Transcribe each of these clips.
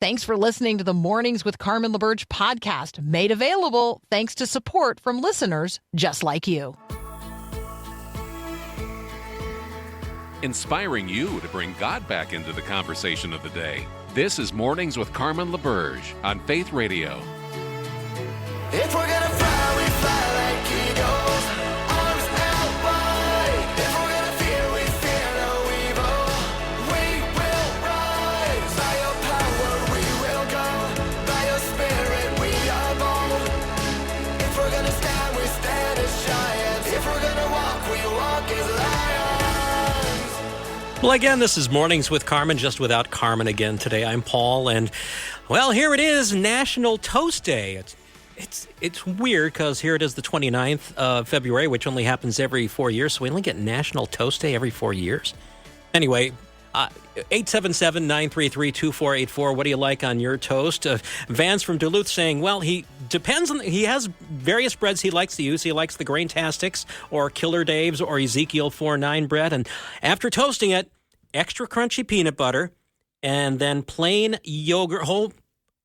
Thanks for listening to the Mornings with Carmen LaBerge podcast, made available thanks to support from listeners just like you. Inspiring you to bring God back into the conversation of the day. This is Mornings with Carmen LaBerge on Faith Radio. If we're gonna fly, we fly like eagles, arms out wide. If we're gonna fear, we fear no evil. We will rise. By your power, we will go. By your spirit, we are bold. If we're gonna stand, we stand as giants. If we're gonna walk, we walk as lions. Well, again, this is Mornings with Carmen, just without Carmen again today. I'm Paul, and, well, here it is, National Toast Day. It's weird because here it is the 29th of February, which only happens every 4 years, so we only get National Toast Day every 4 years. Anyway, 877-933-2484, what do you like on your toast? Vance from Duluth saying, well, he has various breads he likes to use. He likes the Grain-Tastics or Killer Dave's or Ezekiel 4-9 bread, and after toasting it, extra crunchy peanut butter, and then plain yogurt,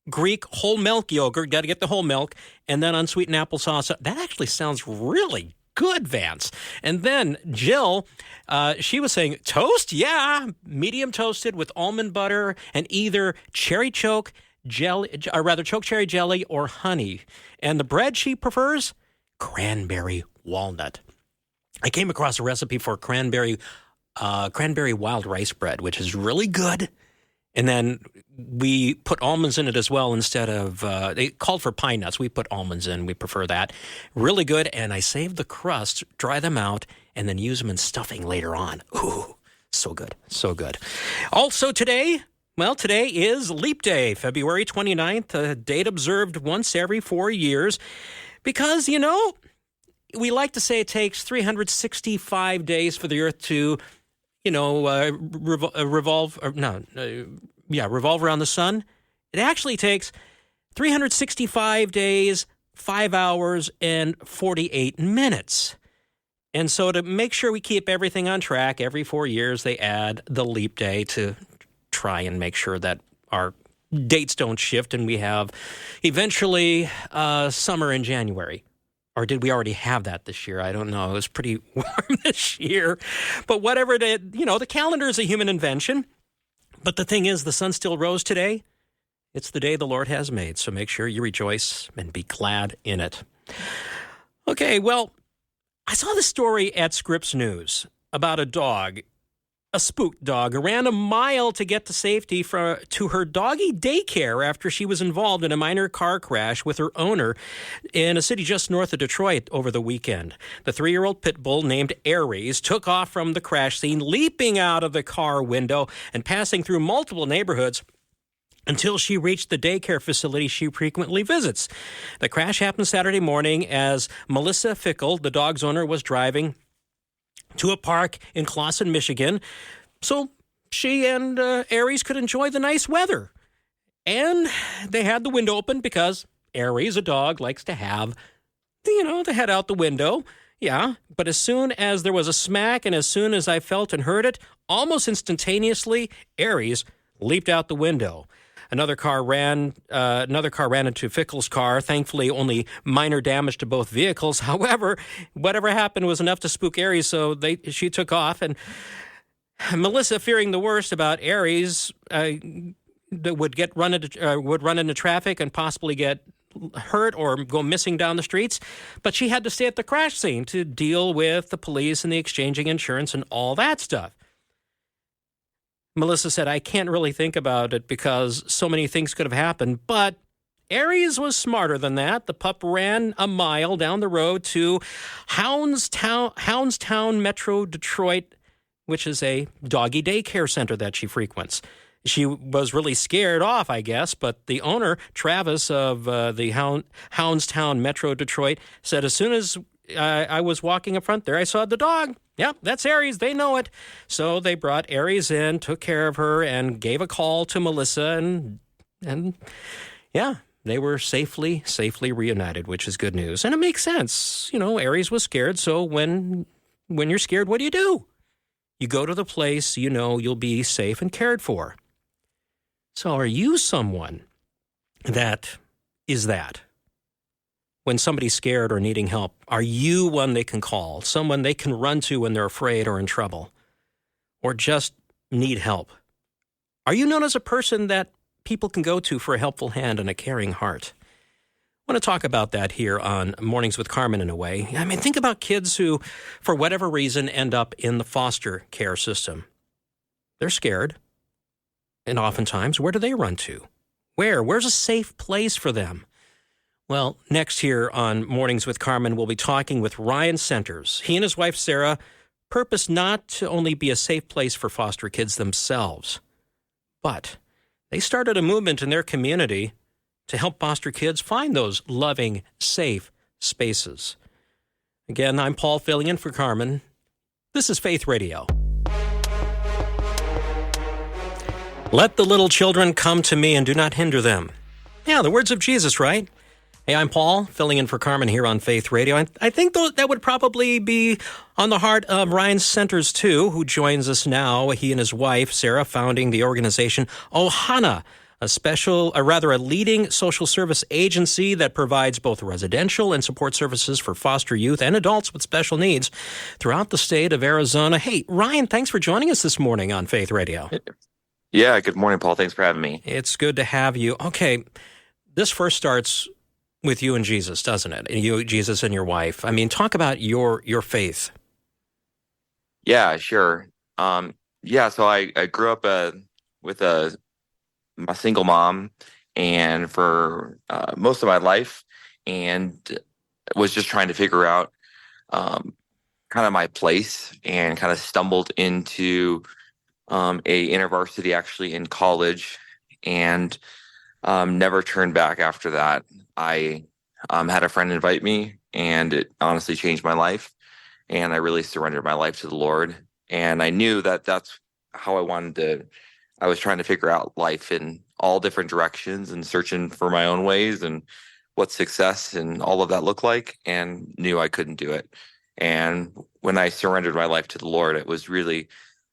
Greek whole milk yogurt, got to get the whole milk, and then unsweetened applesauce. That actually sounds really good, Vance. And then Jill, she was saying, toast? Yeah, medium toasted with almond butter and either cherry choke jelly, or rather choke cherry jelly or honey. And the bread she prefers, cranberry walnut. I came across a recipe for cranberry wild rice bread, which is really good. And then we put almonds in it as well instead of, they called for pine nuts. We put almonds in. We prefer that. Really good. And I saved the crust, dry them out, and then use them in stuffing later on. Ooh, so good. So good. Also today is Leap Day, February 29th, a date observed once every 4 years. Because, we like to say it takes 365 days for the Earth to revolve around the sun. It actually takes 365 days, 5 hours, and 48 minutes. And so to make sure we keep everything on track, every 4 years they add the leap day to try and make sure that our dates don't shift and we have eventually summer in January. Or did we already have that this year? I don't know. It was pretty warm this year. But whatever it is, the calendar is a human invention. But the thing is, the sun still rose today. It's the day the Lord has made. So make sure you rejoice and be glad in it. Okay, well, I saw this story at Scripps News about a dog, a spooked dog, who ran a mile to get to safety to her doggy daycare after she was involved in a minor car crash with her owner in a city just north of Detroit over the weekend. The 3-year-old pit bull named Aries took off from the crash scene, leaping out of the car window and passing through multiple neighborhoods until she reached the daycare facility she frequently visits. The crash happened Saturday morning as Melissa Fickle, the dog's owner, was driving to a park in Clawson, Michigan, so she and Aries could enjoy the nice weather. And they had the window open because Aries, a dog, likes to have, the head out the window. Yeah, but as soon as there was a smack and as soon as I felt and heard it, almost instantaneously, Aries leaped out the window. Another car ran into Fickle's car. Thankfully, only minor damage to both vehicles. However, whatever happened was enough to spook Aries, so she took off. And Melissa, fearing the worst about Aries, would run into traffic and possibly get hurt or go missing down the streets. But she had to stay at the crash scene to deal with the police and the exchanging insurance and all that stuff. Melissa said, I can't really think about it because so many things could have happened, but Aries was smarter than that. The pup ran a mile down the road to Houndstown, Metro Detroit, which is a doggy daycare center that she frequents. She was really scared off, I guess, but the owner, Travis of the Houndstown, Metro Detroit, said as soon as I was walking up front there, I saw the dog. Yep, that's Aries. They know it. So they brought Aries in, took care of her, and gave a call to Melissa, and yeah, they were safely reunited, which is good news. And it makes sense. Aries was scared, so when you're scared, what do? You go to the place you know you'll be safe and cared for. So are you someone that is that? When somebody's scared or needing help, are you one they can call, someone they can run to when they're afraid or in trouble, or just need help? Are you known as a person that people can go to for a helpful hand and a caring heart? I want to talk about that here on Mornings with Carmen in a way. I mean, think about kids who, for whatever reason, end up in the foster care system. They're scared. And oftentimes, where do they run to? Where's a safe place for them? Well, next here on Mornings with Carmen, we'll be talking with Ryan Centers. He and his wife, Sarah, purpose not to only be a safe place for foster kids themselves, but they started a movement in their community to help foster kids find those loving, safe spaces. Again, I'm Paul filling in for Carmen. This is Faith Radio. Let the little children come to me and do not hinder them. Yeah, the words of Jesus, right? Hey, I'm Paul, filling in for Carmen here on Faith Radio. I think that would probably be on the heart of Ryan Centers, too, who joins us now. He and his wife, Sarah, founding the organization Ohana, a leading social service agency that provides both residential and support services for foster youth and adults with special needs throughout the state of Arizona. Hey, Ryan, thanks for joining us this morning on Faith Radio. Yeah, good morning, Paul. Thanks for having me. It's good to have you. Okay, this first starts with you and Jesus, doesn't it? You, Jesus, and your wife. I mean, talk about your faith. Yeah, sure. So I grew up with a single mom, and for most of my life, and was just trying to figure out kind of my place, and kind of stumbled into a InterVarsity actually in college, and never turned back after that. I had a friend invite me, and it honestly changed my life, and I really surrendered my life to the Lord. And I knew that that's how I was trying to figure out life in all different directions and searching for my own ways and what success and all of that looked like, and knew I couldn't do it. And when I surrendered my life to the Lord, it was really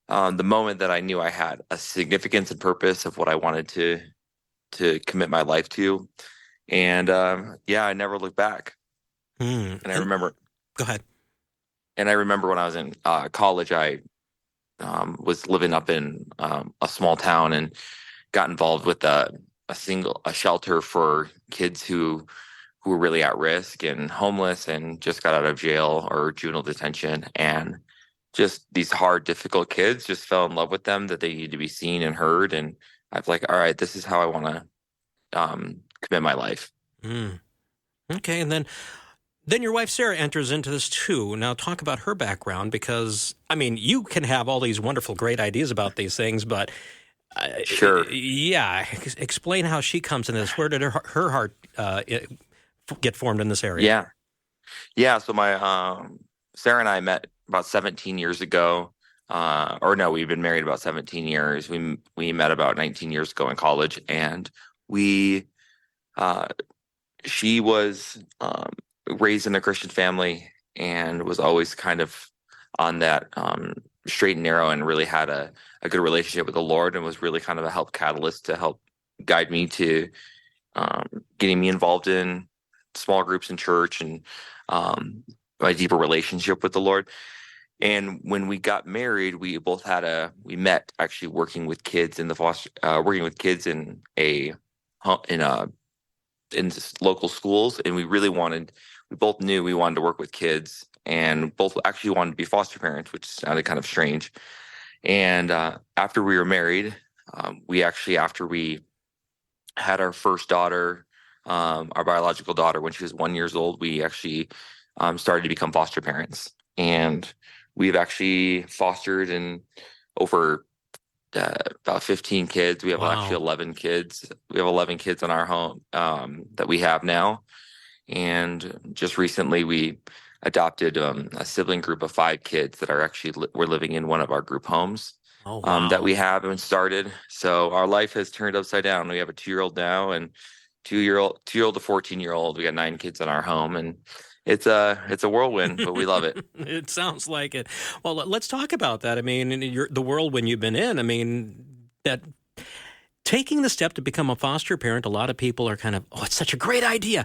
the moment that I knew I had a significance and purpose of what I wanted to commit my life to. And I never looked back. And I remember. Go ahead. And I remember when I was in college, I was living up in a small town and got involved with a shelter for kids who were really at risk and homeless and just got out of jail or juvenile detention. And just these hard, difficult kids, just fell in love with them, that they need to be seen and heard. And I was like, all right, this is how I want to commit my life. Okay, and then your wife Sarah enters into this too. Now talk about her background, because I mean, you can have all these wonderful, great ideas about these things, but Sure. Explain how she comes in this. Where did her heart get formed in this area? Yeah. So my Sarah and I met about 17 years ago. We've been married about 17 years. We met about 19 years ago in college, and she was raised in a Christian family and was always kind of on that straight and narrow, and really had a good relationship with the Lord, and was really kind of a help catalyst to help guide me to getting me involved in small groups in church and a deeper relationship with the Lord. And when we got married, we met actually working with kids in local schools. And we both knew we wanted to work with kids, and both actually wanted to be foster parents, which sounded kind of strange. And after we were married, after we had our first daughter, our biological daughter, when she was 1 year old, we actually started to become foster parents. And we've actually fostered over about 15 kids. We have actually 11 kids. We have 11 kids in our home that we have now. And just recently we adopted a sibling group of 5 kids that we're living in one of our group homes that we have and started. So our life has turned upside down. We have a 2-year-old now, and 2-year-old to 14-year-old. We got 9 kids in our home, and it's a whirlwind, but we love it. It sounds like it. Well, let's talk about that. I mean, the whirlwind you've been in. I mean, that taking the step to become a foster parent, a lot of people are kind of, oh, it's such a great idea.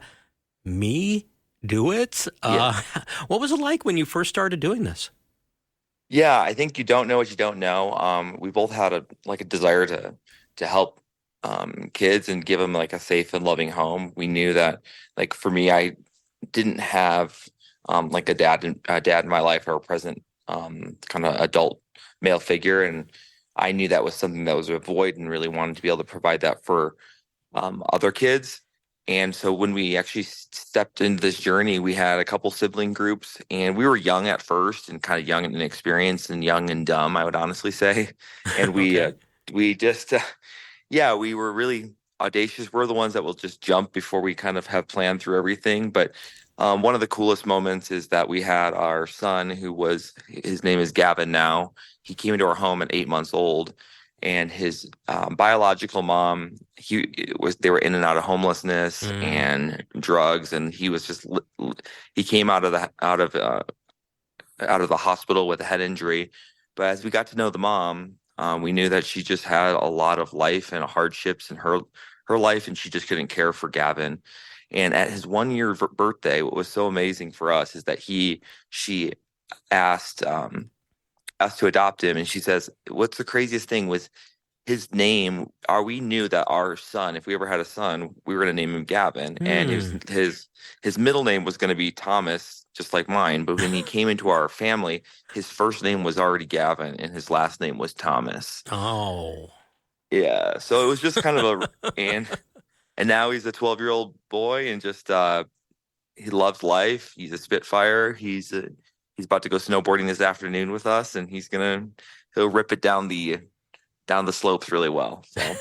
Me do it? Yeah. What was it like when you first started doing this? Yeah, I think you don't know what you don't know. We both had a desire to help kids and give them like a safe and loving home. We knew that, like for me, I didn't have like a dad in my life or a present kind of adult male figure, and I knew that was something that was a void, and really wanted to be able to provide that for other kids. And so when we actually stepped into this journey, we had a couple sibling groups, and we were young at first, and kind of young and inexperienced, and young and dumb, I would honestly say. And Okay. we just yeah, we were really audacious. We're the ones that will just jump before we kind of have planned through everything. But one of the coolest moments is that we had our son, his name is Gavin now. He came into our home at 8 months old, and his biological mom, they were in and out of homelessness and drugs, and he was just he came out of the hospital with a head injury. But as we got to know the mom, we knew that she just had a lot of life and hardships in her life, and she just couldn't care for Gavin. And at his 1 year birthday, what was so amazing for us is that she asked us to adopt him, and she says, "What's the craziest thing was his name? We knew that our son, if we ever had a son, we were going to name him Gavin, and his middle name was going to be Thomas, just like mine. But when he came into our family, his first name was already Gavin, and his last name was Thomas. Oh. Yeah, so it was just kind of and now he's a 12-year-old boy, and just he loves life. He's a Spitfire. He's about to go snowboarding this afternoon with us, and he'll rip it down the slopes really well. So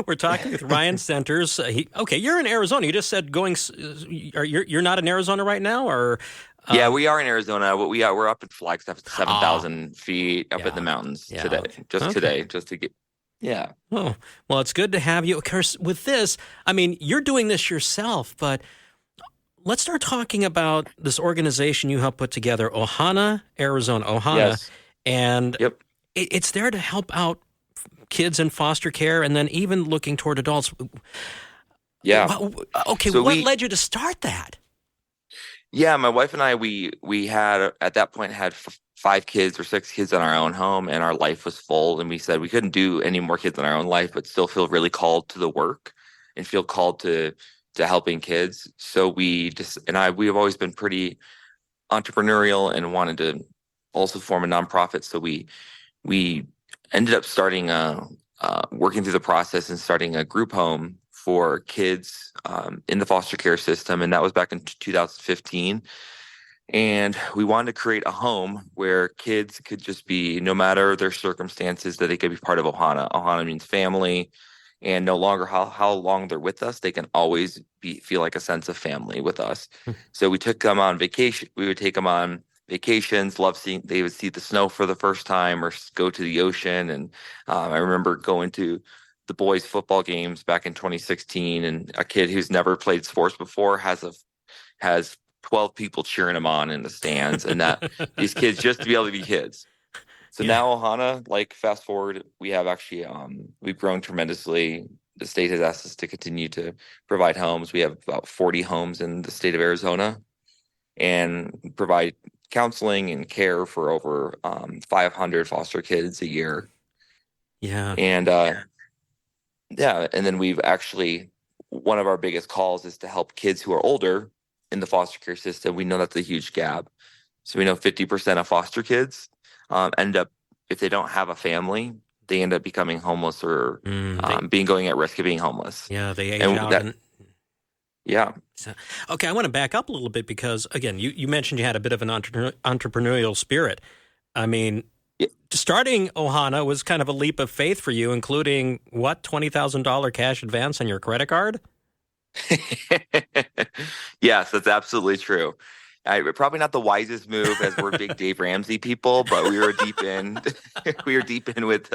We're talking with Ryan Centers. Okay, you're in Arizona. You just said you're not in Arizona right now, or yeah, we are in Arizona. But we're up in Flagstaff, 7,000 feet up in the mountains today. Okay. Just to get. Yeah. Oh, well, it's good to have you. Of course, with this, I mean, you're doing this yourself, but let's start talking about this organization you helped put together, Ohana, Arizona. Ohana. Yes. And Yep. it's there to help out kids in foster care, and then even looking toward adults. Yeah. Okay, So what we- led you to start that? Yeah, my wife and I, we had at that point had 5 kids or 6 kids in our own home, and our life was full. And we said we couldn't do any more kids in our own life, but still feel really called to the work and feel called to helping kids. So we have always been pretty entrepreneurial and wanted to also form a nonprofit. So we ended up starting working through the process and starting a group home for kids in the foster care system, and that was back in 2015. And we wanted to create a home where kids could just be, no matter their circumstances, that they could be part of Ohana. Ohana means family, and no longer how long they're with us, they can always feel like a sense of family with us. So we took them on vacation. We would take them on vacations. They would see the snow for the first time or go to the ocean. And I remember going to the boys' football games back in 2016, and a kid who's never played sports before has 12 people cheering him on in the stands, and that these kids just to be able to be kids. So now Ohana, like fast forward, we have actually we've grown tremendously. The state has asked us to continue to provide homes. We have about 40 homes in the state of Arizona, and provide counseling and care for over 500 foster kids a year. Yeah. And and then we've actually, one of our biggest calls is to help kids who are older in the foster care system. We know that's a huge gap. So we know 50% of foster kids end up, if they don't have a family, they end up becoming homeless or going at risk of being homeless. Yeah, they age And out. Yeah. So, okay, I want to back up a little bit because, again, you mentioned you had a bit of an entrepreneurial spirit. I mean, starting Ohana was kind of a leap of faith for you, including, what, $20,000 cash advance on your credit card? Yes, that's absolutely true. Probably not the wisest move, as we're big Dave Ramsey people, but we were deep in. We were deep in with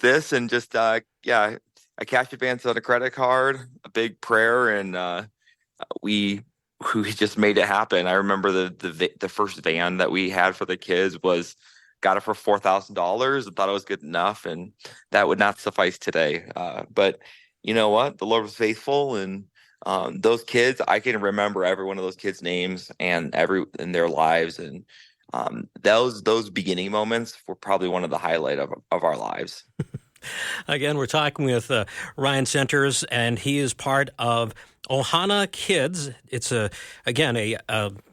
this, and just a cash advance on a credit card, a big prayer, and we just made it happen. I remember the first van that we had for the kids was got it for $4,000 and thought it was good enough, and that would not suffice today. But you know what? The Lord was faithful, and those kids, I can remember every one of those kids' names and every in their lives, and those beginning moments were probably one of the highlight of our lives. Again, we're talking with Ryan Centers, and he is part of Ohana Kids. It's a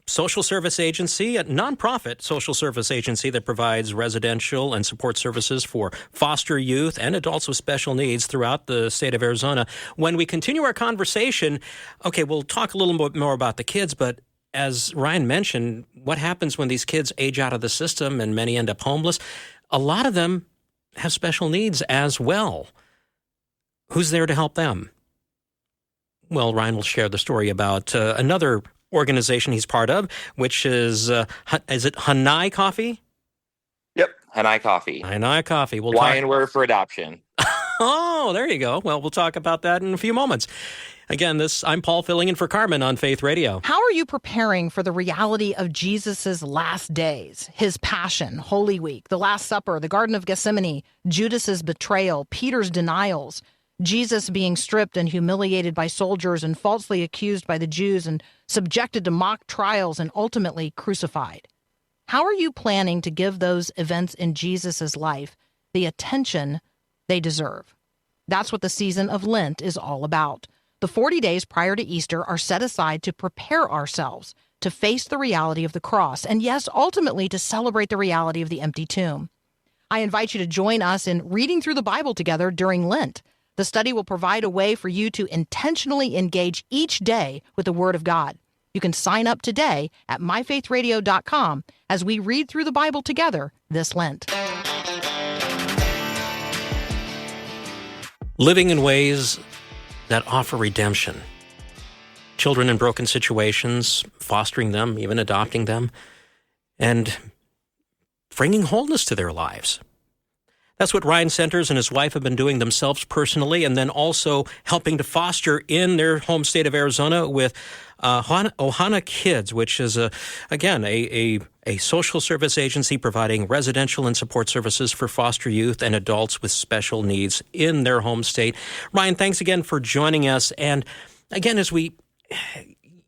social service agency, a nonprofit social service agency that provides residential and support services for foster youth and adults with special needs throughout the state of Arizona. When we continue our conversation, okay, we'll talk a little bit more about the kids, but as Ryan mentioned, what happens when these kids age out of the system and many end up homeless? A lot of them have special needs as well. Who's there to help them? Well, Ryan will share the story about another organization he's part of, which is it Hanai Coffee? Yep, Hanai Coffee. Hanai Coffee. Hawaiian word for adoption. Oh, there you go. Well, we'll talk about that in a few moments. Again, I'm Paul filling in for Carmen on Faith Radio. How are you preparing for the reality of Jesus' last days, his passion, Holy Week, the Last Supper, the Garden of Gethsemane, Judas's betrayal, Peter's denials, Jesus being stripped and humiliated by soldiers and falsely accused by the Jews and subjected to mock trials and ultimately crucified? How are you planning to give those events in Jesus' life the attention they deserve? That's what the season of Lent is all about. The 40 days prior to Easter are set aside to prepare ourselves to face the reality of the cross, and yes, ultimately to celebrate the reality of the empty tomb. I invite you to join us in reading through the Bible together during Lent. The study will provide a way for you to intentionally engage each day with the Word of God. You can sign up today at myfaithradio.com as we read through the Bible together this Lent. Living in ways that offer redemption. Children in broken situations, fostering them, even adopting them, and bringing wholeness to their lives. That's what Ryan Centers and his wife have been doing themselves personally, and then also helping to foster in their home state of Arizona with Ohana Kids, which is, a social service agency providing residential and support services for foster youth and adults with special needs in their home state. Ryan, thanks again for joining us. And again,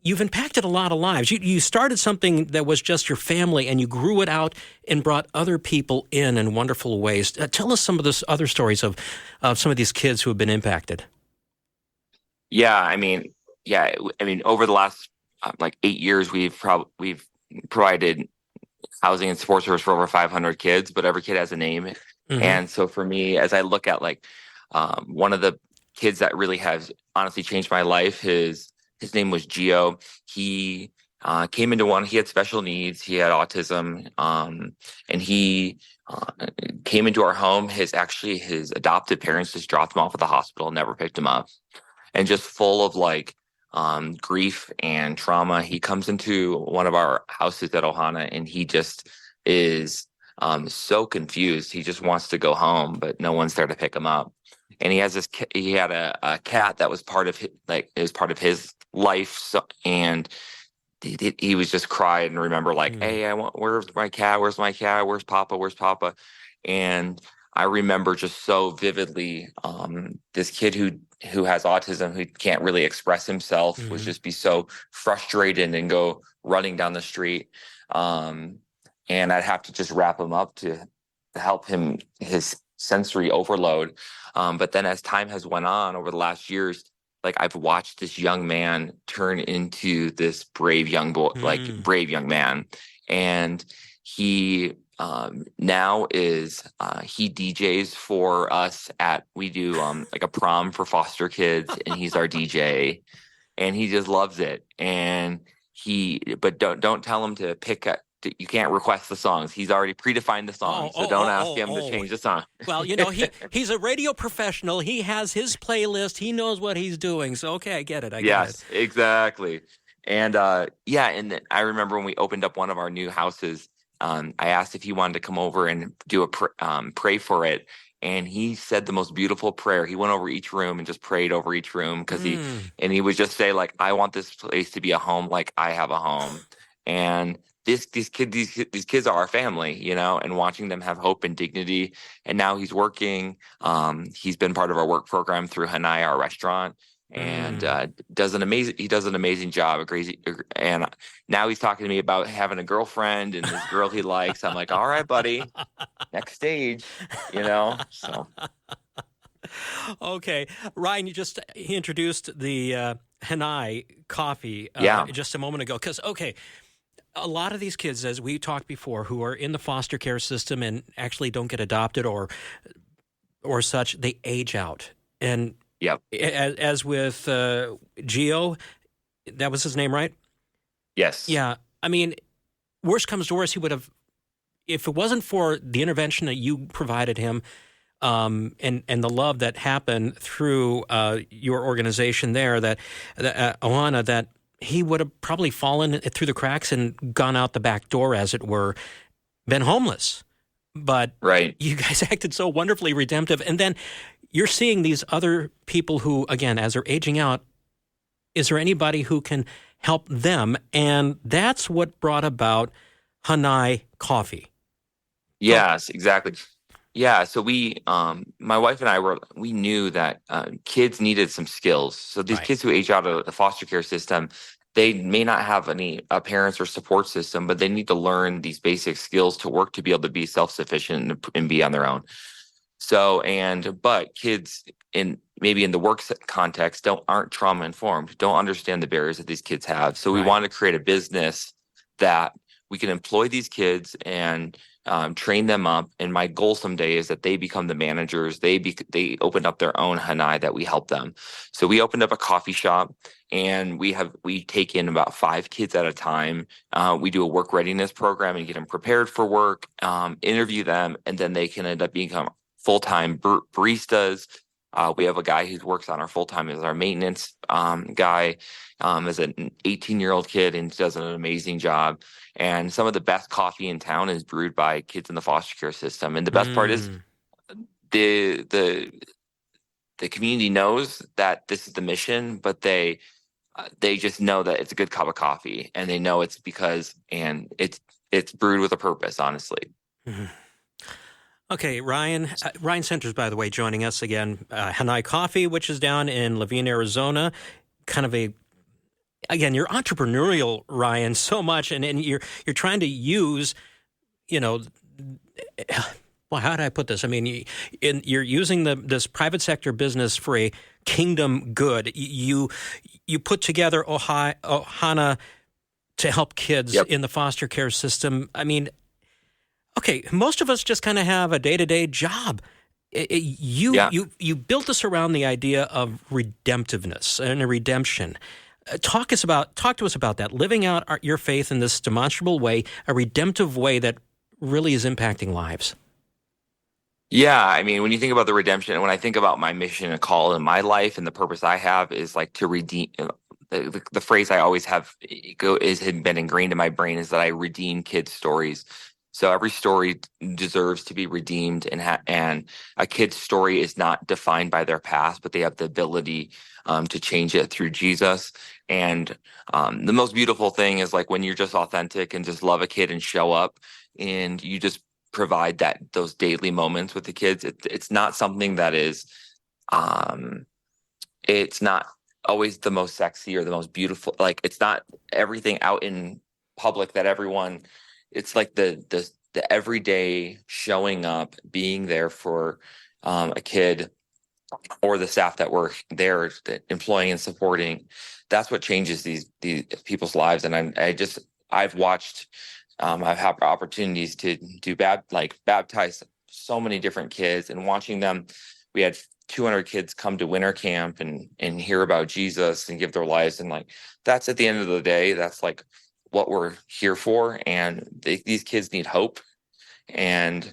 you've impacted a lot of lives. You started something that was just your family, and you grew it out and brought other people in wonderful ways. Tell us some of those other stories of some of these kids who have been impacted. Over the last 8 years, we've provided housing and support service for over 500 kids, but every kid has a name. Mm-hmm. And so for me, as I look at one of the kids that really has honestly changed my life, his name was Gio. He came into he had special needs. He had autism, and he came into our home. His adopted parents just dropped him off at the hospital, never picked him up, and just full of grief and trauma. He comes into one of our houses at Ohana, and he just is so confused. He just wants to go home, but no one's there to pick him up. And he had a cat that was part of his life. So, and he was just crying and remember hey, where's my cat? Where's my cat? Where's Papa? Where's Papa? And I remember just so vividly, this kid who has autism, who can't really express himself, mm-hmm. would just be so frustrated and go running down the street. And I'd have to just wrap him up to help him, his sensory overload. But then as time has went on over the last years, I've watched this young man turn into this brave young boy, brave young man. And he now is he DJs for us we do a prom for foster kids, and he's our DJ, and he just loves it. And but don't tell him to pick up. You can't request the songs. He's already predefined the songs, so don't ask him to change the song. Well, he's a radio professional. He has his playlist. He knows what he's doing. So, okay, I get it. Yes, exactly. And and I remember when we opened up one of our new houses, I asked if he wanted to come over and do pray for it. And he said the most beautiful prayer. He went over each room and just prayed over each room because he would just say, I want this place to be a home like I have a home. And these kids are our family, and watching them have hope and dignity. And now he's working. He's been part of our work program through Hanai, our restaurant, and does an amazing job. And now he's talking to me about having a girlfriend and this girl he likes. I'm like, all right, buddy, next stage, So Okay, Ryan, he introduced the Hanai coffee just a moment ago. Because a lot of these kids, as we talked before, who are in the foster care system and actually don't get adopted or such, they age out. And yep. As with Gio, that was his name, right? Yes. Yeah. I mean, worst comes to worst, he would have, if it wasn't for the intervention that you provided him, and the love that happened through your organization there, that Ohana, that he would have probably fallen through the cracks and gone out the back door, as it were, been homeless. But right. You guys acted so wonderfully redemptive. And then you're seeing these other people who, again, as they're aging out, is there anybody who can help them? And that's what brought about Hanai Coffee. Yes, exactly. Yeah, so we, my wife and I we knew that kids needed some skills. So these kids who age out of the foster care system, they may not have any parents or support system, but they need to learn these basic skills to work to be able to be self-sufficient and be on their own. So, but kids maybe in the work context aren't trauma informed, don't understand the barriers that these kids have. So we want to create a business that we can employ these kids and train them up. And my goal someday is that they become the managers. They open up their own Hanai that we help them. So we opened up a coffee shop, and we take in about 5 kids at a time. We do a work readiness program and get them prepared for work, interview them, and then they can end up become full-time baristas. We have a guy who works on our full-time as our maintenance guy, as an 18-year-old kid, and does an amazing job. And some of the best coffee in town is brewed by kids in the foster care system. And the best part is the community knows that this is the mission, but they just know that it's a good cup of coffee, and they know it's because it's brewed with a purpose, honestly. Mm-hmm. Okay, Ryan Centers, by the way, joining us again. Hanai Coffee, which is down in Levine, Arizona. Kind of again, you're entrepreneurial, Ryan, so much, and you're trying to use, well, how do I put this? I mean, you're using this private sector business for a kingdom good. You put together Ohana to help kids in the foster care system. I mean, okay, most of us just kind of have a day-to-day job. You built this around the idea of redemptiveness and a redemption. Talk to us about that, living out your faith in this demonstrable way, a redemptive way that really is impacting lives. Yeah, I mean, when you think about the redemption, and when I think about my mission and call in my life and the purpose I have is like to redeem. The phrase I always have has been ingrained in my brain is that I redeem kids' stories. So every story deserves to be redeemed, and a kid's story is not defined by their past, but they have the ability to change it through Jesus. And the most beautiful thing is like when you're just authentic and just love a kid and show up, and you just provide those daily moments with the kids. It's not something that is, it's not always the most sexy or the most beautiful. Like it's not everything out in public that everyone. It's like the everyday showing up, being there for a kid or the staff that work there, employing and supporting. That's what changes these people's lives. And I've watched. I've had opportunities to baptize so many different kids, and watching them. We had 200 kids come to winter camp and hear about Jesus and give their lives. And like, that's at the end of the day, that's like what we're here for. And these kids need hope, and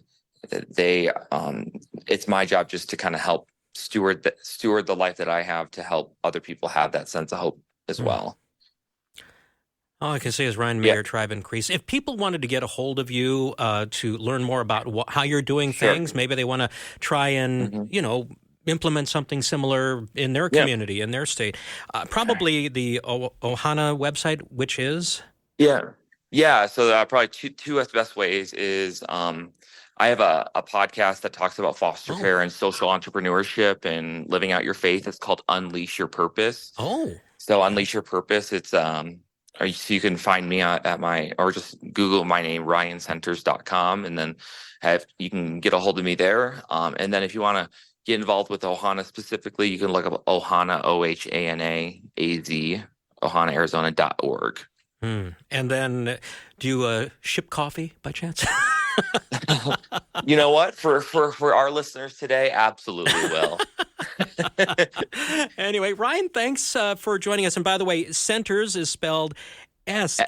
it's my job just to kind of help steward the life that I have to help other people have that sense of hope as well. All I can say is, Ryan, may your tribe increase. If people wanted to get a hold of you to learn more about how you're doing things, maybe they want to try and, implement something similar in their community, in their state. Probably the Ohana website, which is? Yeah. Yeah, so probably two best ways is I have a podcast that talks about foster Oh, care and social entrepreneurship and living out your faith. It's called Unleash Your Purpose. oh, So Unleash Your Purpose, it's so you can find me at my, or just Google my name, ryancenters.com, and then you can get a hold of me there. And then if you want to get involved with Ohana specifically, you can look up Ohana, OHANAAZ, ohanaArizona.org. And then, do you ship coffee by chance? You know what? For our listeners today, absolutely will. Anyway, Ryan, thanks for joining us. And by the way, Centers is spelled Senters.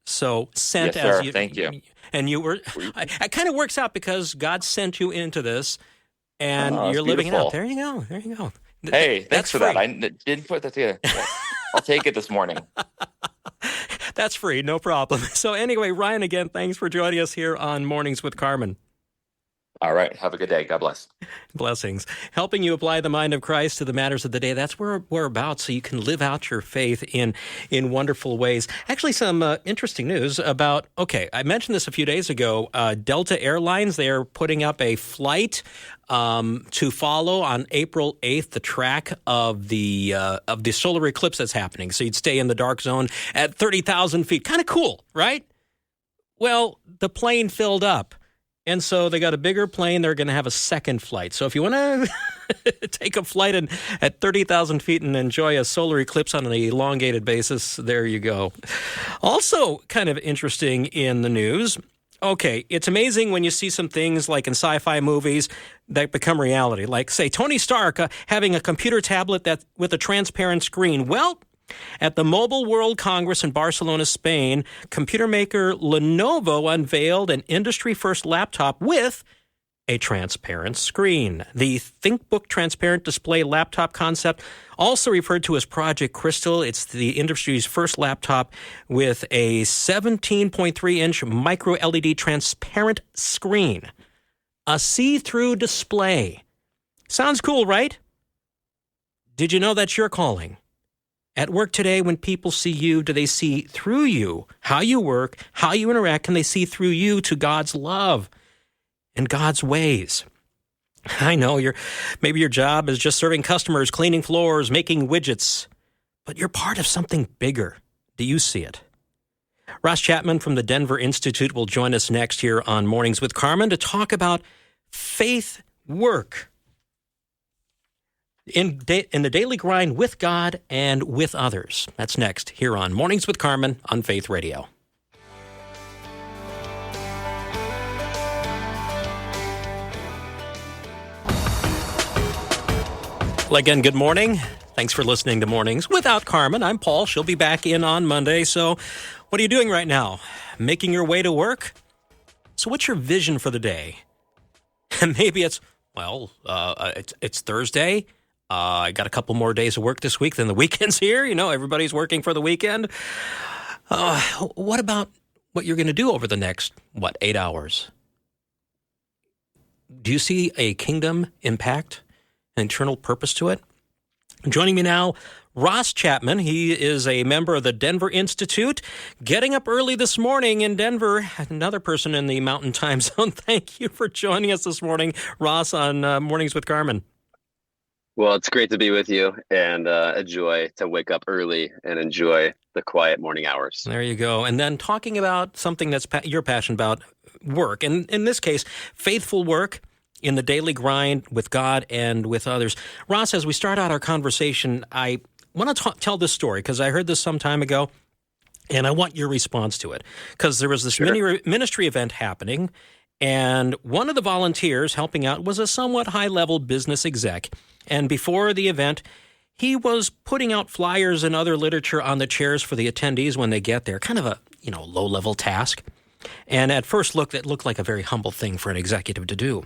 So sent Yes, as sir. you. Thank you. And you were. It kind of works out because God sent you into this, and Oh, you're that's living it out. beautiful. There you go. There you go. Hey, thanks That's for that. free. I didn't put that together. I'll take it this morning. That's free, no problem. So anyway, Ryan, again, thanks for joining us here on Mornings with Carmen. All right. Have a good day. God bless. Blessings. Helping you apply the mind of Christ to the matters of the day. That's where we're about, so you can live out your faith in wonderful ways. Actually, some interesting news about, I mentioned this a few days ago. Delta Airlines, they're putting up a flight to follow on April 8th, the track of the solar eclipse that's happening. So you'd stay in the dark zone at 30,000 feet. Kind of cool, right? Well, the plane filled up. And so they got a bigger plane. They're going to have a second flight. So if you want to take a flight at 30,000 feet and enjoy a solar eclipse on an elongated basis, there you go. Also kind of interesting in the news. It's amazing when you see some things like in sci-fi movies that become reality. Like, say, Tony Stark having a computer tablet with a transparent screen. Well, at the Mobile World Congress in Barcelona, Spain, computer maker Lenovo unveiled an industry-first laptop with a transparent screen. The ThinkBook transparent display laptop concept, also referred to as Project Crystal, it's the industry's first laptop with a 17.3-inch micro-LED transparent screen. A see-through display. Sounds cool, right? Did you know that's your calling? At work today, when people see you, do they see through you? How you work, how you interact, can they see through you to God's love and God's ways? I know maybe your job is just serving customers, cleaning floors, making widgets, but you're part of something bigger. Do you see it? Ross Chapman from the Denver Institute will join us next here on Mornings with Carmen to talk about faith work in the daily grind with God and with others. That's next here on Mornings with Carmen on Faith Radio. Well, again, good morning. Thanks for listening to Mornings Without Carmen. I'm Paul. She'll be back in on Monday. So what are you doing right now? Making your way to work? So what's your vision for the day? And maybe it's Thursday. I got a couple more days of work this week than the weekend's here. Everybody's working for the weekend. What about what you're going to do over the next, 8 hours? Do you see a kingdom impact, an eternal purpose to it? Joining me now, Ross Chapman. He is a member of the Denver Institute, getting up early this morning in Denver. Another person in the Mountain Time Zone. Thank you for joining us this morning, Ross, on Mornings with Carmen. Well, it's great to be with you, and a joy to wake up early and enjoy the quiet morning hours. There you go. And then talking about something that's you're passionate about, work. And in this case, faithful work in the daily grind with God and with others. Ross, as we start out our conversation, I want to tell this story because I heard this some time ago, and I want your response to it. Because there was this ministry event happening, and one of the volunteers helping out was a somewhat high-level business exec. And before the event, he was putting out flyers and other literature on the chairs for the attendees when they get there. Kind of a, low-level task. And at first look, that looked like a very humble thing for an executive to do.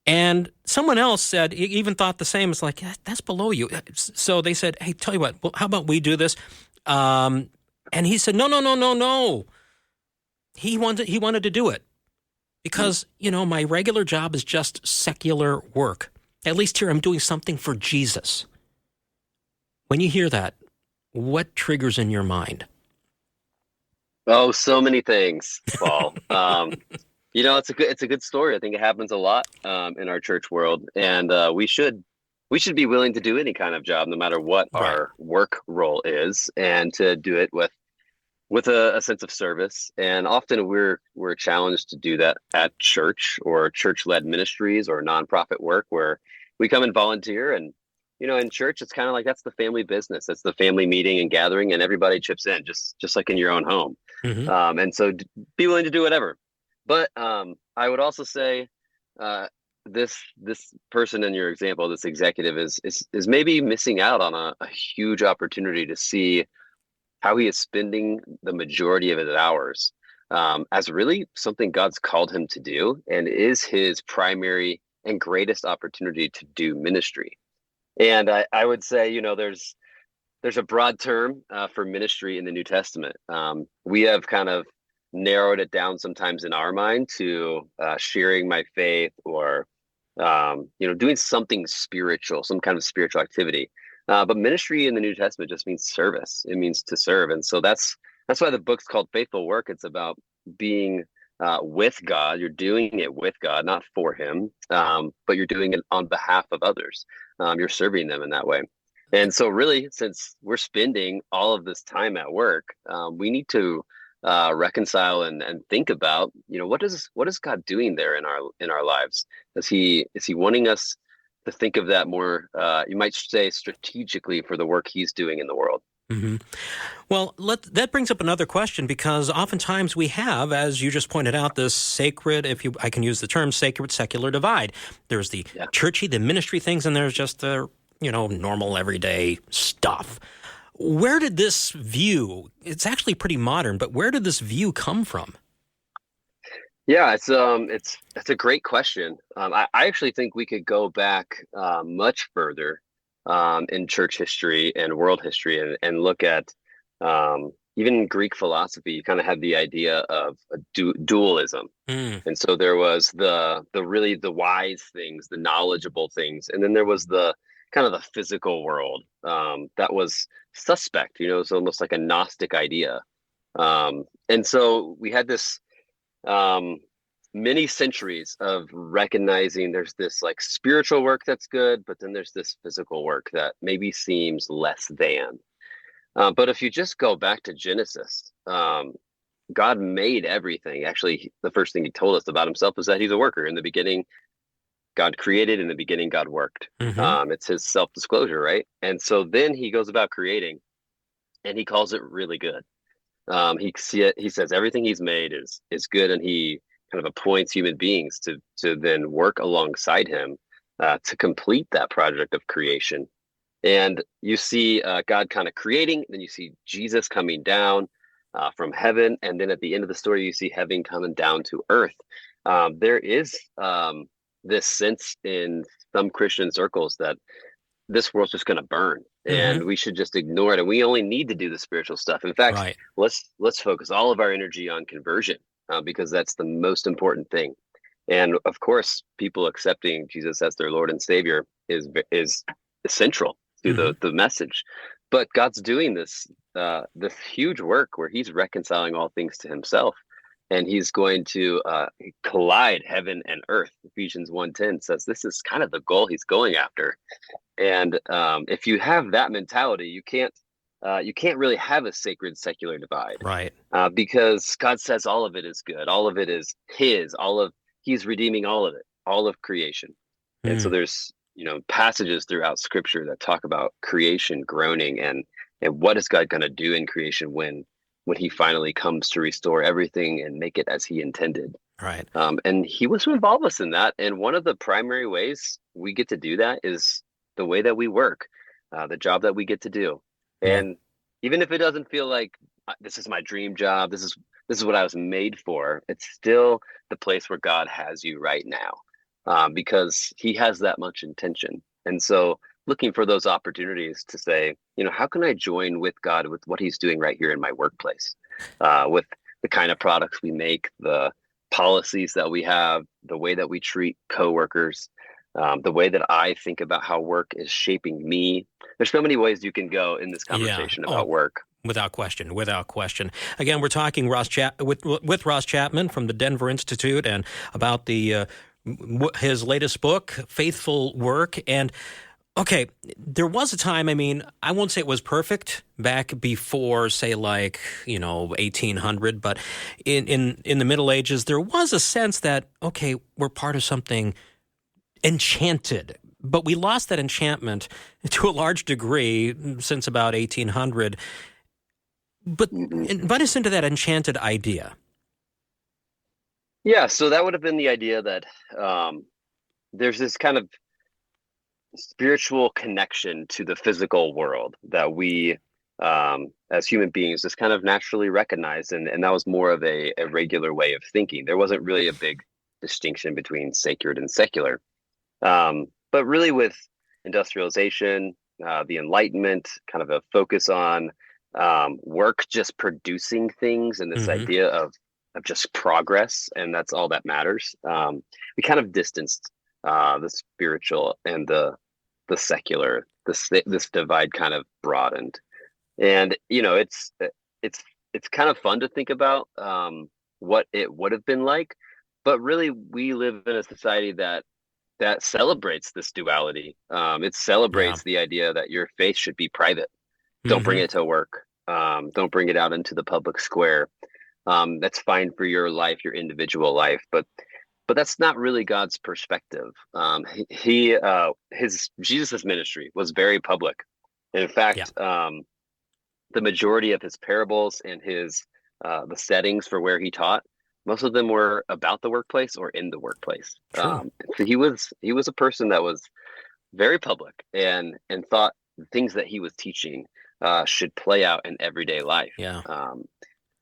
And someone else said, even thought the same. It's like, that's below you. So they said, hey, tell you what, how about we do this? And he said, no. He wanted to do it because, my regular job is just secular work. At least here I'm doing something for Jesus. When you hear that, what triggers in your mind? Oh, so many things, Paul. It's a good story. I think it happens a lot in our church world, and we should be willing to do any kind of job, no matter what Right. our work role is, and to do it with a sense of service. And often we're challenged to do that at church or church-led ministries or nonprofit work, where we come and volunteer. And in church, it's kind of like that's the family business. That's the family meeting and gathering, and everybody chips in, just like in your own home. Hmm. And so be willing to do whatever. But I would also say this person in your example, this executive, is maybe missing out on a huge opportunity to see how he is spending the majority of his hours as really something God's called him to do, and is his primary and greatest opportunity to do ministry. And I would say, there's a broad term for ministry in the New Testament. We have kind of narrowed it down sometimes in our mind to sharing my faith, or doing something spiritual, some kind of spiritual activity. But ministry in the New Testament just means service. It means to serve. And so that's why the book's called Faithful Work. It's about being with God. You're doing it with God, not for him, but you're doing it on behalf of others. You're serving them in that way. And so really, since we're spending all of this time at work, we need to reconcile and think about, what is God doing there in our lives? Is he wanting us to think of that more, you might say, strategically for the work he's doing in the world? Hmm. Well, that brings up another question, because oftentimes we have, as you just pointed out, this sacred, I can use the term sacred secular divide. There's the churchy, the ministry things, and there's just the normal everyday stuff. Where did this view? It's actually pretty modern, but where did this view come from? Yeah, it's a great question. I actually think we could go back much further in church history and world history, and look at even Greek philosophy. You kind of had the idea of a dualism, and so there was the really the wise things, the knowledgeable things, and then there was the kind of the physical world that was suspect. It was almost like a Gnostic idea, and so we had this many centuries of recognizing there's this like spiritual work that's good, but then there's this physical work that maybe seems less than. But if you just go back to Genesis, God made everything. Actually, the first thing he told us about himself was that he's a worker. In the beginning, God created. In the beginning, God worked. Mm-hmm. It's his self-disclosure, right? And so then he goes about creating, and he calls it really good. He says everything he's made is good, and he kind of appoints human beings to then work alongside him to complete that project of creation. And you see God kind of creating, then you see Jesus coming down from heaven, and then at the end of the story, you see heaven coming down to earth. There is this sense in some Christian circles that this world's just going to burn, and we should just ignore it, and we only need to do the spiritual stuff. In fact, Right. let's focus all of our energy on conversion, because that's the most important thing. And of course, people accepting Jesus as their Lord and Savior is essential to the message. But God's doing this huge work where he's reconciling all things to himself, and he's going to collide heaven and earth. Ephesians 1:10 says this is kind of the goal he's going after. And if you have that mentality, you can't really have a sacred secular divide, Right. because God says all of it is good, all of it is his, he's redeeming all of it, all of creation. And so there's passages throughout Scripture that talk about creation groaning, and what is God going to do in creation when he finally comes to restore everything and make it as he intended. Right. And he wants to involve us in that. And one of the primary ways we get to do that is the way that we work, the job that we get to do. And even if it doesn't feel like this is my dream job, this is what I was made for, it's still the place where God has you right now, because he has that much intention. And so looking for those opportunities to say, how can I join with God with what he's doing right here in my workplace, with the kind of products we make, the policies that we have, the way that we treat coworkers, the way that I think about how work is shaping me. There's so many ways you can go in this conversation about work. Without question, without question. Again, we're talking with Ross Chapman from the Denver Institute and about his latest book, Faithful Work. And okay, there was a time, I mean, I won't say it was perfect back before, say, 1800, but in the Middle Ages, there was a sense that, okay, we're part of something enchanted. But we lost that enchantment to a large degree since about 1800. But invite us into that enchanted idea. Yeah, so that would have been the idea that there's this kind of spiritual connection to the physical world that we, as human beings, just kind of naturally recognize. And that was more of a regular way of thinking. There wasn't really a big distinction between sacred and secular. But really with industrialization, the Enlightenment, kind of a focus on work just producing things and this idea of just progress, and that's all that matters. We kind of distanced the spiritual and the secular. This divide kind of broadened, and it's kind of fun to think about what it would have been like. But really, we live in a society that celebrates this duality. It celebrates the idea that your faith should be private. Don't bring it to work. Don't bring it out into the public square. That's fine for your life, your individual life, but that's not really God's perspective. His Jesus's ministry was very public. And in fact, the majority of his parables and his the settings for where he taught, most of them were about the workplace or in the workplace. So he was a person that was very public and thought the things that he was teaching should play out in everyday life.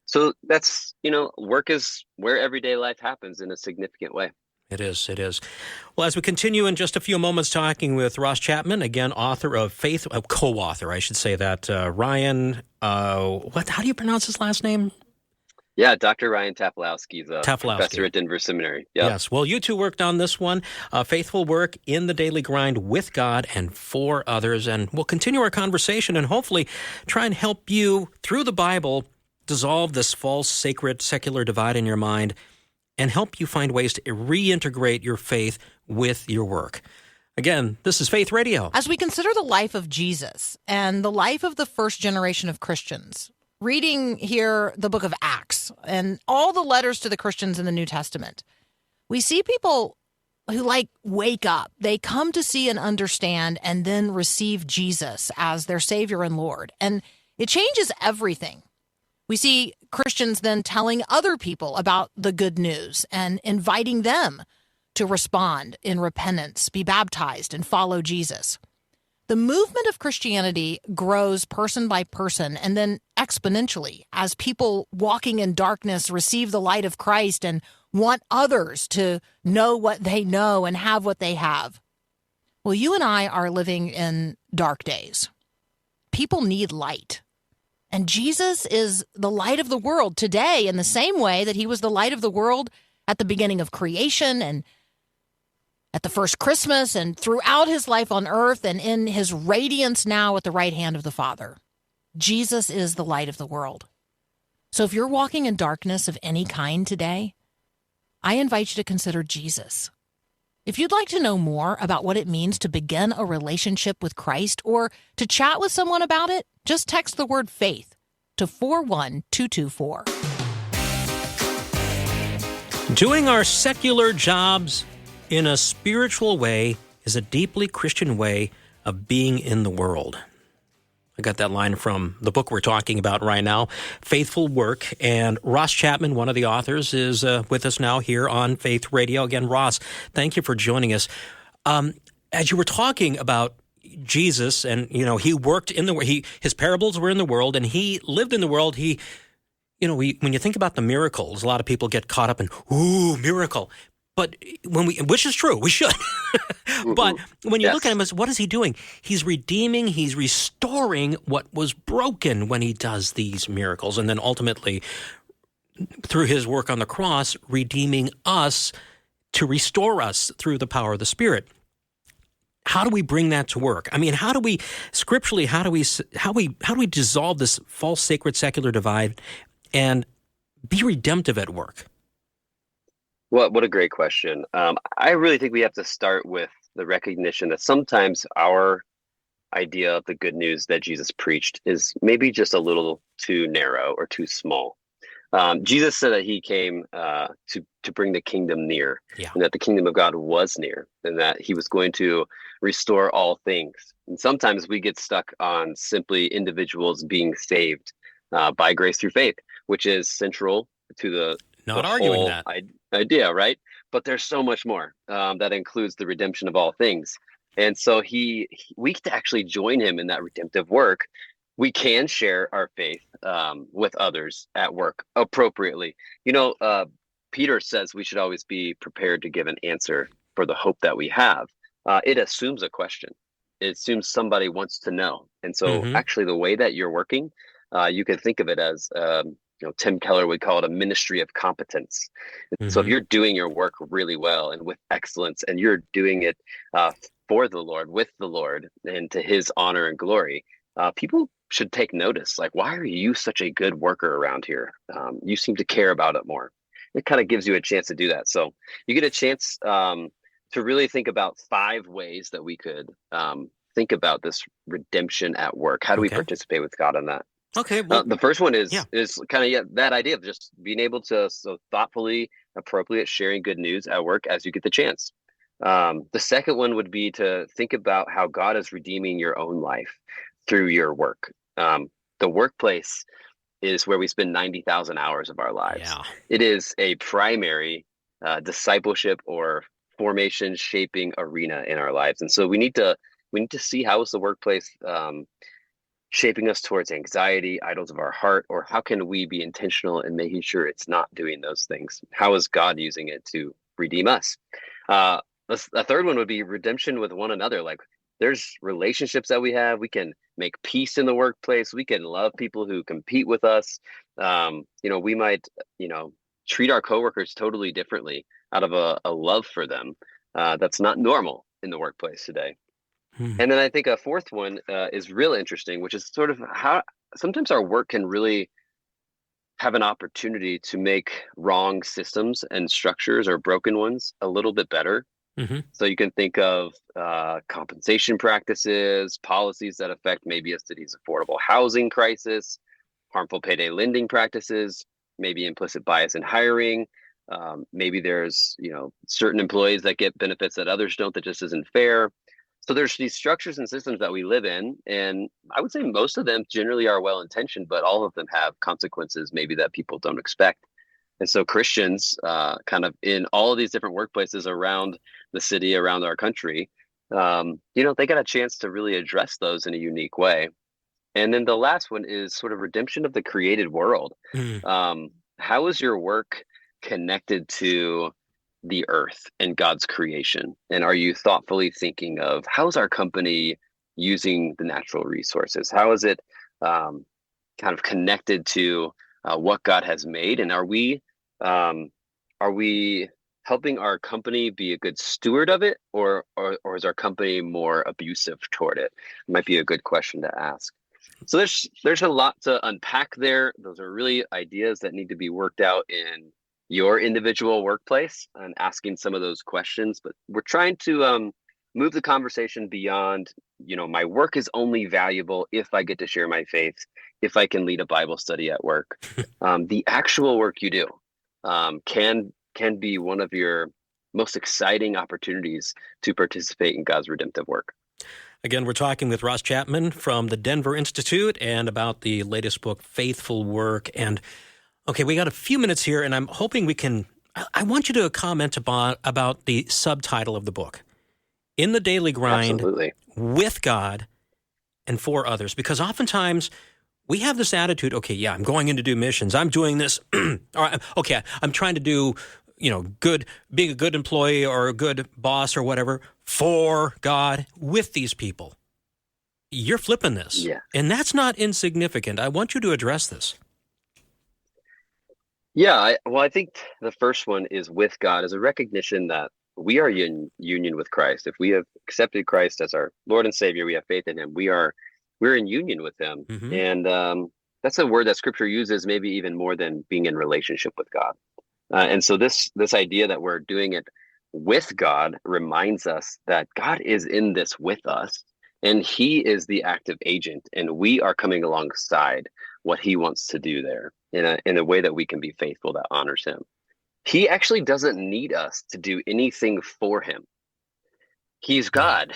So that's, work is where everyday life happens in a significant way. It is. Well, as we continue in just a few moments talking with Ross Chapman, again, author of co-author, I should say that, Ryan, how do you pronounce his last name? Yeah, Dr. Ryan Tafilowski is a professor at Denver Seminary. Yep. Yes. Well, you two worked on this one, Faithful Work in the Daily Grind with God and for others. And we'll continue our conversation and hopefully try and help you through the Bible dissolve this false, sacred, secular divide in your mind and help you find ways to reintegrate your faith with your work. Again, this is Faith Radio. As we consider the life of Jesus and the life of the first generation of Christians, reading here the book of Acts and all the letters to the Christians in the New Testament, we see people who wake up. They come to see and understand and then receive Jesus as their Savior and Lord. And it changes everything. We see Christians then telling other people about the good news and inviting them to respond in repentance, be baptized, and follow Jesus. The movement of Christianity grows person by person and then exponentially as people walking in darkness receive the light of Christ and want others to know what they know and have what they have. Well, you and I are living in dark days. People need light. And Jesus is the light of the world today in the same way that he was the light of the world at the beginning of creation and at the first Christmas and throughout his life on earth and in his radiance now at the right hand of the Father. Jesus is the light of the world. So if you're walking in darkness of any kind today, I invite you to consider Jesus. If you'd like to know more about what it means to begin a relationship with Christ or to chat with someone about it, just text the word faith to 41224. Doing our secular jobs in a spiritual way is a deeply Christian way of being in the world. I got that line from the book we're talking about right now, Faithful Work. And Ross Chapman, one of the authors, is with us now here on Faith Radio. Again, Ross, thank you for joining us. As you were talking about Jesus, and he worked in his parables were in the world, and he lived in the world. When you think about the miracles, a lot of people get caught up in miracle. But which is true, we should. But when you look at him, what is he doing? He's redeeming, he's restoring what was broken when he does these miracles. And then ultimately, through his work on the cross, redeeming us to restore us through the power of the Spirit. how do we bring that to work? I mean, how do we scripturally, how do we dissolve this false sacred secular divide and be redemptive at work? What a great question. I really think we have to start with the recognition that sometimes our idea of the good news that Jesus preached is maybe just a little too narrow or too small. Jesus said that he came to bring the kingdom near, and that the kingdom of God was near, and that he was going to restore all things. And sometimes we get stuck on simply individuals being saved by grace through faith, which is central to the Not the arguing whole that. idea, right? But there's so much more that includes the redemption of all things. And so we get to actually join him in that redemptive work. We can share our faith with others at work appropriately. Peter says we should always be prepared to give an answer for the hope that we have. It assumes a question. It assumes somebody wants to know. And so actually the way that you're working, you can think of it as, Tim Keller would call it a ministry of competence. So if you're doing your work really well and with excellence, and you're doing it for the Lord, with the Lord, and to his honor and glory, people should take notice. Like, why are you such a good worker around here? You seem to care about it more. It kind of gives you a chance to do that. So you get a chance to really think about 5 ways that we could think about this redemption at work. How do we participate with God in that? Okay. Well, The first one is kind of that idea of just being able to thoughtfully, appropriate sharing good news at work as you get the chance. The second one would be to think about how God is redeeming your own life through your work. The workplace is where we spend 90,000 hours of our lives. Yeah. It is a primary discipleship or formation shaping arena in our lives. And so we need to see, how is the workplace shaping us towards anxiety, idols of our heart, or how can we be intentional in making sure it's not doing those things? How is God using it to redeem us? A third one would be redemption with one another. Like, there's relationships that we have. We can make peace in the workplace. We can love people who compete with us. We might, treat our coworkers totally differently out of a love for them. That's not normal in the workplace today. And then I think a fourth one is real interesting, which is sort of how sometimes our work can really have an opportunity to make wrong systems and structures, or broken ones, a little bit better. So you can think of compensation practices, policies that affect maybe a city's affordable housing crisis, harmful payday lending practices, maybe implicit bias in hiring. Maybe there's, certain employees that get benefits that others don't, that just isn't fair. So there's these structures and systems that we live in, and I would say most of them generally are well-intentioned, but all of them have consequences maybe that people don't expect. And so Christians, kind of in all of these different workplaces around the city, around our country, they got a chance to really address those in a unique way. And then the last one is sort of redemption of the created world. How is your work connected to the earth and God's creation? And are you thoughtfully thinking of, how is our company using the natural resources? How is it kind of connected to what God has made? And are we helping our company be a good steward of it, or is our company more abusive toward it? It might be a good question to ask. So there's a lot to unpack there. Those are really ideas that need to be worked out in your individual workplace, and asking some of those questions. But we're trying to move the conversation beyond, my work is only valuable if I get to share my faith, if I can lead a Bible study at work. The actual work you do can be one of your most exciting opportunities to participate in God's redemptive work. Again, we're talking with Ross Chapman from the Denver Institute, and about the latest book, Faithful Work. And okay, we got a few minutes here, and I'm hoping I want you to comment about the subtitle of the book, In the Daily Grind, Absolutely. With God and for Others. Because oftentimes we have this attitude, I'm going in to do missions. I'm doing this. I'm trying to do, being a good employee or a good boss or whatever for God with these people. You're flipping this. Yeah. And that's not insignificant. I want you to address this. Yeah, I think the first one is with God, is a recognition that we are in union with Christ. If we have accepted Christ as our Lord and Savior, we have faith in him, we're in union with him. Mhm. And that's a word that scripture uses maybe even more than being in relationship with God. And so this idea that we're doing it with God reminds us that God is in this with us, and he is the active agent, and we are coming alongside what he wants to do there in a way that we can be faithful, that honors him. He actually doesn't need us to do anything for him. He's God,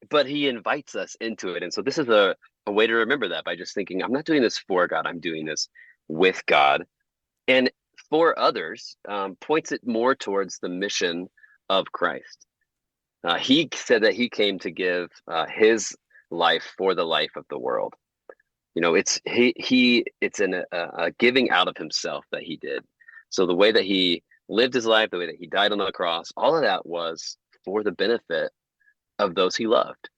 but he invites us into it. And so this is a way to remember that, by just thinking, I'm not doing this for God, I'm doing this with God. And for others, points it more towards the mission of Christ. He said that he came to give his life for the life of the world. You know, it's a giving out of himself that he did. So the way that he lived his life, the way that he died on the cross, all of that was for the benefit of those he loved.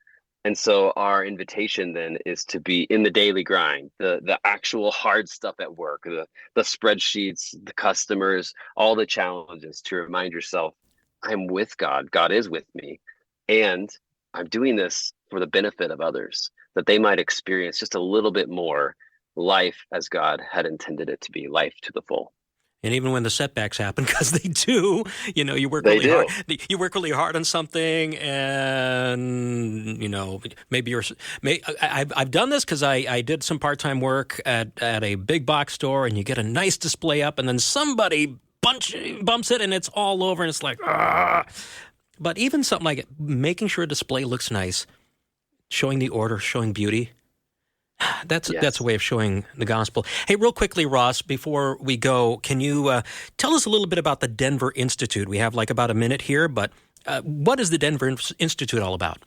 And so our invitation then is to be in the daily grind, the actual hard stuff at work, the spreadsheets, the customers, all the challenges, to remind yourself, I'm with God. God is with me. And I'm doing this for the benefit of others, that they might experience just a little bit more life as God had intended it to be, life to the full. And even when the setbacks happen, because they do, you know, you work They really do. hard. You work really hard on something, and you know, maybe I've done this because I did some part-time work at a big box store, and you get a nice display up, and then somebody bumps it, and it's all over, and it's like, ah. But even something like making sure a display looks nice, showing the order, showing beauty. That's a way of showing the gospel. Hey, real quickly, Ross, before we go, can you tell us a little bit about the Denver Institute? We have like about a minute here, but what is the Denver Institute all about?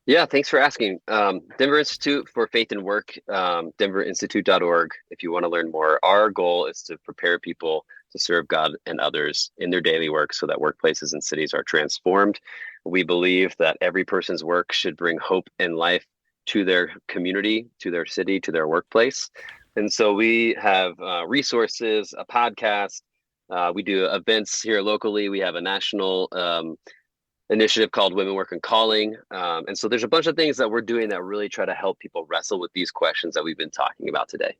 Yeah, thanks for asking. Denver Institute for Faith and Work, denverinstitute.org, if you want to learn more. Our goal is to prepare people to serve God and others in their daily work so that workplaces and cities are transformed. We believe that every person's work should bring hope and life to their community, to their city, to their workplace. And so we have resources, a podcast. We do events here locally. We have a national initiative called Women Work and Calling. And so there's a bunch of things that we're doing that really try to help people wrestle with these questions that we've been talking about today.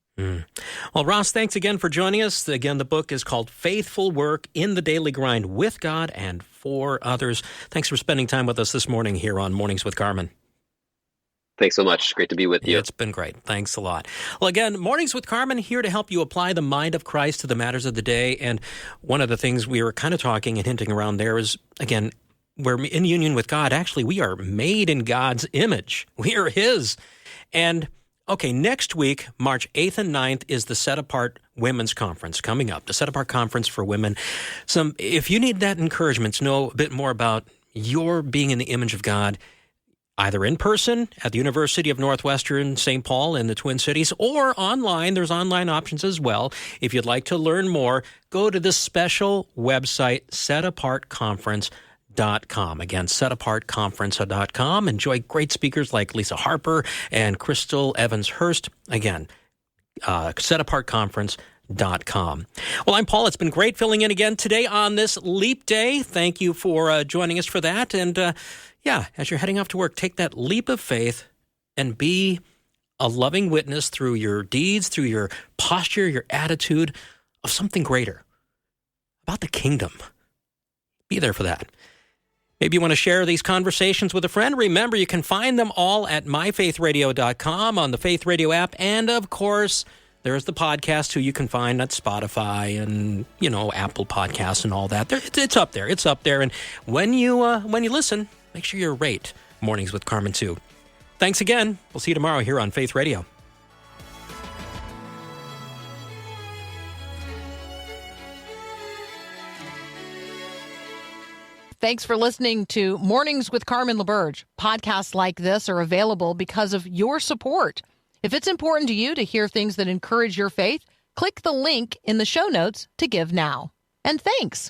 Well, Ross, thanks again for joining us. Again, the book is called Faithful Work in the Daily Grind, with God and for others. Thanks for spending time with us this morning here on Mornings with Carmen. Thanks so much. Great to be with you. It's been great. Thanks a lot. Well, again, Mornings with Carmen here to help you apply the mind of Christ to the matters of the day. And one of the things we were kind of talking and hinting around there is, again, we're in union with God. Actually, we are made in God's image. We are his. And, okay, next week, March 8th and 9th, is the Set Apart Women's Conference coming up, the Set Apart Conference for Women. If you need that encouragement to know a bit more about your being in the image of God, either in person at the University of Northwestern St. Paul in the Twin Cities, or online. There's online options as well. If you'd like to learn more, go to this special website, setapartconference.com. Again, setapartconference.com. Enjoy great speakers like Lisa Harper and Crystal Evans-Hurst. Again, setapartconference.com. Well, I'm Paul. It's been great filling in again today on this Leap Day. Thank you for joining us for that. And as you're heading off to work, take that leap of faith and be a loving witness through your deeds, through your posture, your attitude of something greater, about the kingdom. Be there for that. Maybe you want to share these conversations with a friend. Remember, you can find them all at myfaithradio.com, on the Faith Radio app, and of course, there's the podcast who you can find at Spotify and, Apple Podcasts and all that. It's up there. It's up there. And when you listen, make sure you rate Mornings with Carmen too. Thanks again. We'll see you tomorrow here on Faith Radio. Thanks for listening to Mornings with Carmen LaBerge. Podcasts like this are available because of your support. If it's important to you to hear things that encourage your faith, click the link in the show notes to give now. And thanks.